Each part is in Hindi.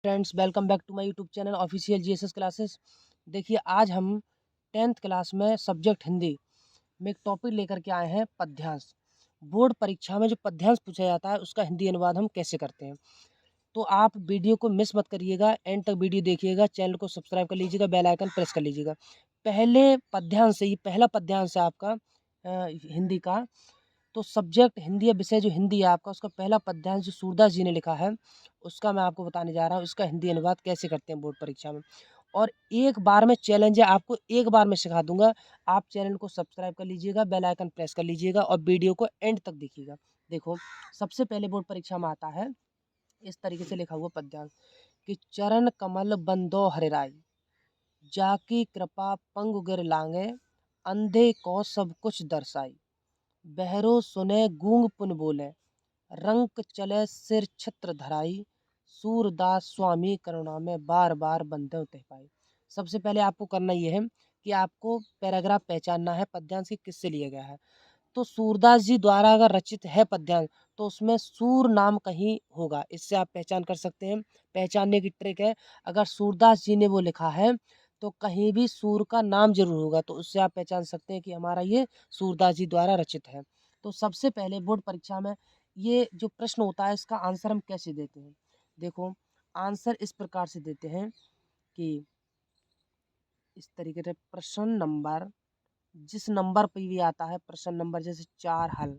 Friends, welcome back to my YouTube channel official GSS classes. देखिए, आज हम 10th क्लास में सब्जेक्ट हिंदी में एक टॉपिक लेकर के आए हैं, पद्यांश। बोर्ड परीक्षा में जो पद्यांश पूछा जाता है उसका हिंदी अनुवाद हम कैसे करते हैं। तो आप वीडियो को मिस मत करिएगा, एंड तक वीडियो देखिएगा, चैनल को सब्सक्राइब कर लीजिएगा, बेल आइकन प्रेस कर लीजिएगा। पहले पद्यांश से, ये पहला पद्यांश है आपका हिंदी का। तो सब्जेक्ट हिंदी या विषय जो हिंदी है आपका, उसका पहला पद्यांश जो सूरदास जी ने लिखा है उसका मैं आपको बताने जा रहा हूँ। इसका हिंदी अनुवाद कैसे करते हैं बोर्ड परीक्षा में। और एक बार में चैलेंज है, आपको एक बार में सिखा दूंगा। आप चैनल को सब्सक्राइब कर लीजिएगा, बेल आइकन प्रेस कर लीजिएगा और वीडियो को एंड तक देखिएगा। देखो, सबसे पहले बोर्ड परीक्षा में आता है इस तरीके से लिखा हुआ पद्यांश कि चरण कमल बंदो हरिराई, जाकी कृपा पंगु गिर लांगे, अंधे को सब कुछ दर्शाई, बहरो सुने गूंग पुन बोले, रंक चले सिर छत्र धराई, सूरदास स्वामी करुणा में बार बार बंदे उतह पाई। सबसे पहले आपको करना यह है कि आपको पैराग्राफ पहचानना है पद्यांश की किससे लिया गया है। तो सूरदास जी द्वारा अगर रचित है पद्यांश तो उसमें सूर नाम कहीं होगा, इससे आप पहचान कर सकते हैं। पहचानने की ट्रिक है, अगर सूरदास जी ने वो लिखा है तो कहीं भी सूर का नाम जरूर होगा, तो उससे आप पहचान सकते हैं कि हमारा ये सूरदास जी द्वारा रचित है। तो सबसे पहले बोर्ड परीक्षा में ये जो प्रश्न होता है इसका आंसर हम कैसे देते हैं। देखो, आंसर इस प्रकार से देते हैं कि इस तरीके से प्रश्न नंबर, जिस नंबर पर भी आता है प्रश्न नंबर, जैसे 4 हल,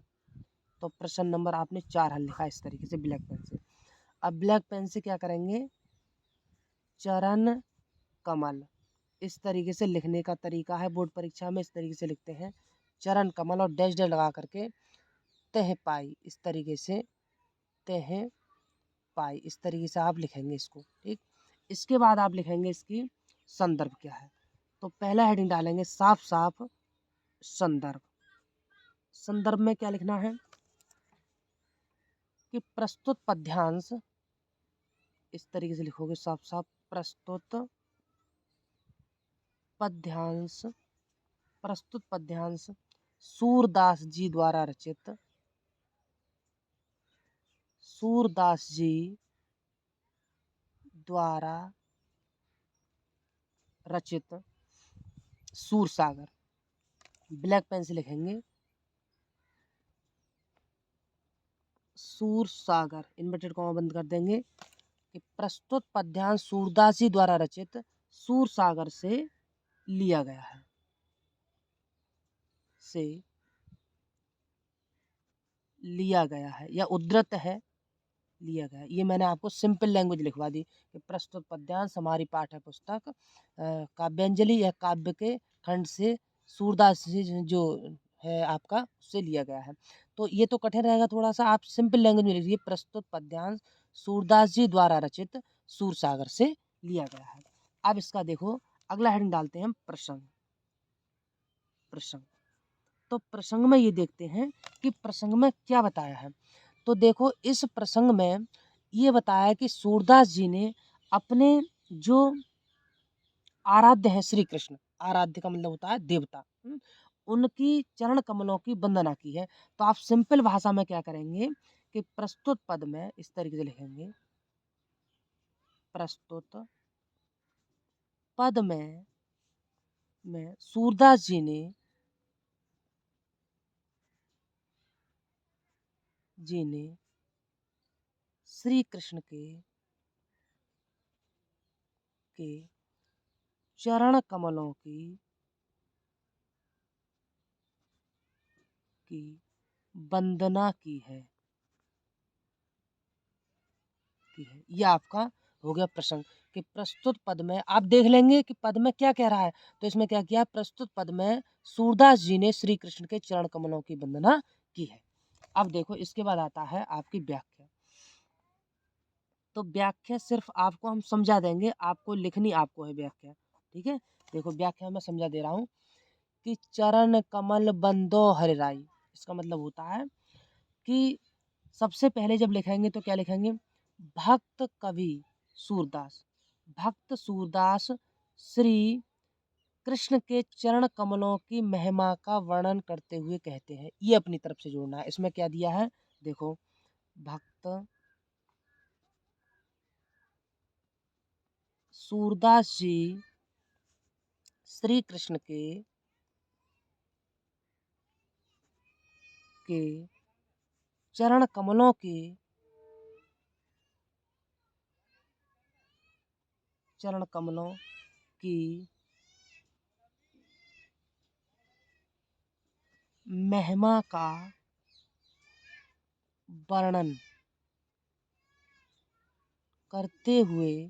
तो प्रश्न नंबर आपने 4 हल लिखा इस तरीके से ब्लैक पेन से। अब ब्लैक पेन से क्या करेंगे, चरण कमल, इस तरीके से लिखने का तरीका है बोर्ड परीक्षा में, इस तरीके से लिखते हैं चरण कमल और डैश डैश लगा करके तह पाई, इस तरीके से तह पाई, इस तरीके से आप लिखेंगे इसको। ठीक, इसके बाद आप लिखेंगे इसकी संदर्भ क्या है। तो पहला हेडिंग डालेंगे साफ साफ संदर्भ। संदर्भ में क्या लिखना है कि प्रस्तुत पद्यांश, इस तरीके से लिखोगे साफ साफ, प्रस्तुत पद्यांश, प्रस्तुत पद्यांश सूरदास जी द्वारा रचित, सूरदास जी द्वारा रचित सूरसागर। ब्लैक पेन से लिखेंगे सूरसागर, इन्वर्टेड कॉमा बंद कर देंगे कि प्रस्तुत पद्यांश सूरदास जी द्वारा रचित सूरसागर से लिया गया है, से लिया गया है या उद्धृत है, लिया गया। ये मैंने आपको सिंपल लैंग्वेज लिखवा दी कि प्रस्तुत पद्यांश हमारी पाठ्य पुस्तक काव्यांजलि या काव्य के खंड से सूरदास जी जो है आपका, उससे लिया गया है। तो ये तो कठिन रहेगा थोड़ा सा, आप सिंपल लैंग्वेज में लिखिए प्रस्तुत पद्यांश सूरदास जी द्वारा रचित सूरसागर से लिया गया है। अब इसका देखो अगला हेडिंग डालते हैं हम प्रसंग। प्रसंग, तो प्रसंग में ये देखते हैं कि प्रसंग में क्या बताया है। तो देखो, इस प्रसंग में ये बताया कि सूरदास जी ने अपने जो आराध्य है श्री कृष्ण, आराध्य का मतलब होता है देवता, उनकी चरण कमलों की वंदना की है। तो आप सिंपल भाषा में क्या करेंगे कि प्रस्तुत पद में इस तरीके से लिखेंगे, प्रस्तुत पद में सूरदास जी ने श्री कृष्ण के चरण कमलों की वंदना की है। ये आपका हो गया प्रसंग कि प्रस्तुत पद में आप देख लेंगे कि पद में क्या कह रहा है। तो इसमें क्या किया, प्रस्तुत पद में सूरदास जी ने श्री कृष्ण के चरण कमलों की वंदना की है। अब देखो, इसके बाद आता है आपकी व्याख्या। तो व्याख्या सिर्फ आपको हम समझा देंगे, आपको लिखनी आपको है व्याख्या। ठीक है, देखो व्याख्या में समझा दे रहा हूँ कि चरण कमल बंदो हरिराई, इसका मतलब होता है कि सबसे पहले जब लिखेंगे तो क्या लिखेंगे, भक्त कवि सूरदास, भक्त सूरदास श्री कृष्ण के चरण कमलों की महिमा का वर्णन करते हुए कहते हैं। ये अपनी तरफ से जोड़ना है। इसमें क्या दिया है, देखो, भक्त सूरदास जी श्री कृष्ण के चरण कमलों की महिमा का वर्णन करते हुए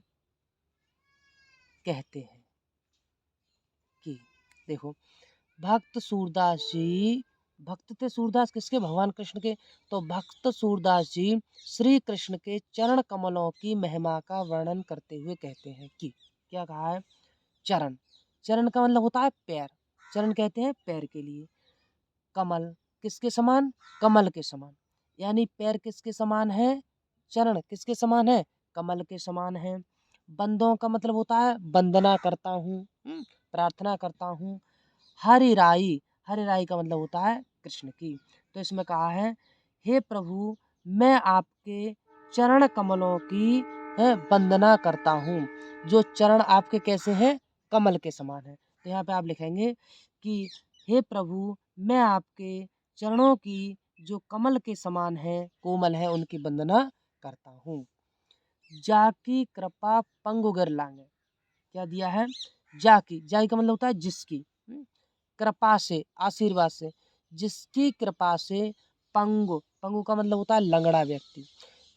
कहते हैं कि देखो, भक्त सूरदास जी, भक्त थे सूरदास किसके? भगवान कृष्ण के। तो भक्त सूरदास जी श्री कृष्ण के चरण कमलों की महिमा का वर्णन करते हुए कहते हैं कि, क्या कहा है? चरण, चरण का मतलब होता है पैर, चरण कहते हैं पैर के लिए। कमल किसके समान? कमल के समान, यानी पैर किसके समान है? चरण किसके समान है? कमल के समान है। बंदों का मतलब होता है वंदना करता हूँ, प्रार्थना करता हूँ। हरि राई, हरि राई का मतलब होता है कृष्ण की। तो इसमें कहा है, हे प्रभु मैं आपके चरण कमलों की वंदना करता हूँ, जो चरण आपके कैसे हैं? कमल के समान है। तो यहाँ पे आप लिखेंगे कि हे प्रभु मैं आपके चरणों की जो कमल के समान है, कोमल है, उनकी वंदना करता हूँ। जाकी कृपा पंगु गिर लांगे, क्या दिया है? जाकी, जाकी का मतलब होता है जिसकी, कृपा से, आशीर्वाद से, जिसकी कृपा से पंगु, पंगु का मतलब होता है लंगड़ा व्यक्ति,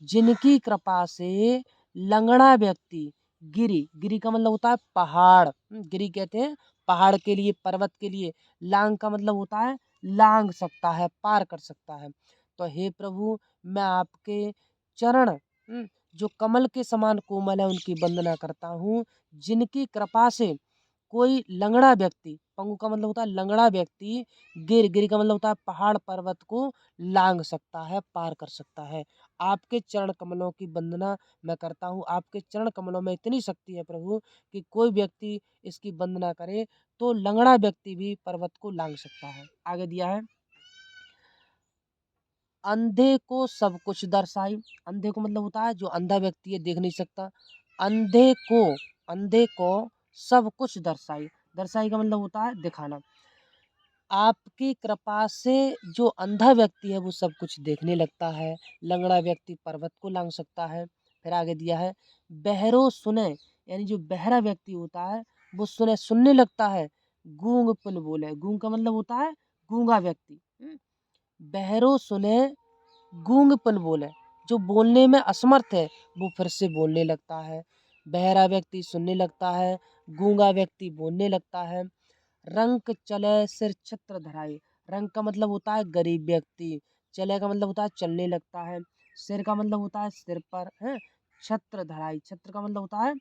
जिनकी कृपा से लंगड़ा व्यक्ति गिरी, गिरी का मतलब होता है पहाड़, गिरी कहते हैं पहाड़ के लिए, पर्वत के लिए। लांग का मतलब होता है लांग सकता है, पार कर सकता है। तो हे प्रभु मैं आपके चरण जो कमल के समान कोमल है उनकी वंदना करता हूँ, जिनकी कृपा से कोई लंगड़ा व्यक्ति, पंगु का मतलब होता है लंगड़ा व्यक्ति, गिरी का मतलब होता है पहाड़ पर्वत को लांग सकता है, पार कर सकता है। आपके चरण कमलों की वंदना मैं करता हूँ। आपके चरण कमलों में इतनी शक्ति है प्रभु कि कोई व्यक्ति इसकी वंदना करे तो लंगड़ा व्यक्ति भी पर्वत को लांग सकता है। आगे दिया है, अंधे को सब कुछ दर्शाई, अंधे को मतलब होता है जो अंधा व्यक्ति है, देख नहीं सकता। अंधे को सब कुछ दर्शाई, दर्शाई का मतलब होता है दिखाना। आपकी कृपा से जो अंधा व्यक्ति है वो सब कुछ देखने लगता है, लंगड़ा व्यक्ति पर्वत को लांग सकता है। फिर आगे दिया है, बहरो सुने, यानी जो बहरा व्यक्ति होता है वो सुनने लगता है। गूंग पुन बोले, गूंग का मतलब होता है गूंगा व्यक्ति। बहरो सुने गूंगपन बोले, जो बोलने में असमर्थ है वो फिर से बोलने लगता है। बहरा व्यक्ति सुनने लगता है, गूंगा व्यक्ति बोलने लगता है। रंक चले सिर छत्र धराई, रंक का मतलब होता है गरीब व्यक्ति, चले का मतलब होता है चलने लगता है, सिर का मतलब होता है सिर पर है, छत्र धराई, छत्र का मतलब होता है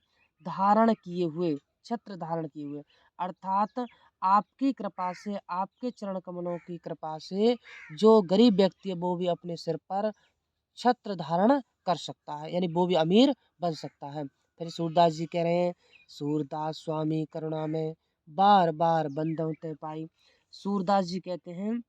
धारण किए हुए, छत्र धारण किए हुए। अर्थात आपकी कृपा से, आपके चरण कमलों की कृपा से जो गरीब व्यक्ति है वो भी अपने सिर पर छत्र धारण कर सकता है, यानी वो भी अमीर बन सकता है। फिर सूरदास जी कह रहे हैं, सूरदास स्वामी करुणा में बार बार बंधों ते पाई। सूरदास जी कहते हैं,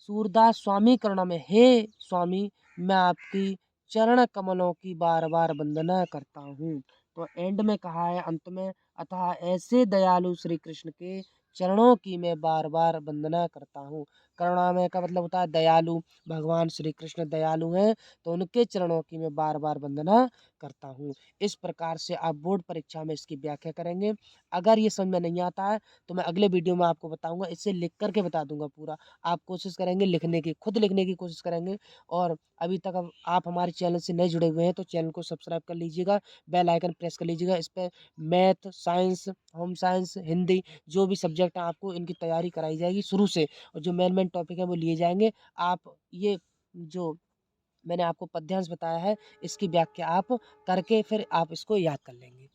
सूरदास स्वामी करुणा में, हे स्वामी मैं आपकी चरण कमलों की बार बार वंदना करता हूँ। तो एंड में कहा है, अंत में, अतः ऐसे दयालु श्री कृष्ण के चरणों की मैं बार बार वंदना करता हूँ। करुणामय का मतलब होता है दयालु, भगवान श्री कृष्ण दयालु हैं तो उनके चरणों की मैं बार बार वंदना करता हूँ। इस प्रकार से आप बोर्ड परीक्षा में इसकी व्याख्या करेंगे। अगर ये समझ में नहीं आता है तो मैं अगले वीडियो में आपको बताऊंगा, इससे लिख करके बता दूंगा पूरा। आप कोशिश करेंगे लिखने की, खुद लिखने की कोशिश करेंगे। और अभी तक अब आप हमारे चैनल से नए जुड़े हुए हैं तो चैनल को सब्सक्राइब कर लीजिएगा, बेल आइकन प्रेस कर लीजिएगा। इस पर math, science, home science, Hindi जो भी सब्जेक्ट हैं आपको इनकी तैयारी कराई जाएगी शुरू से, और जो मेन टॉपिक है वो लिए जाएंगे। आप ये जो मैंने आपको पद्यांश बताया है इसकी व्याख्या आप करके फिर आप इसको याद कर लेंगे।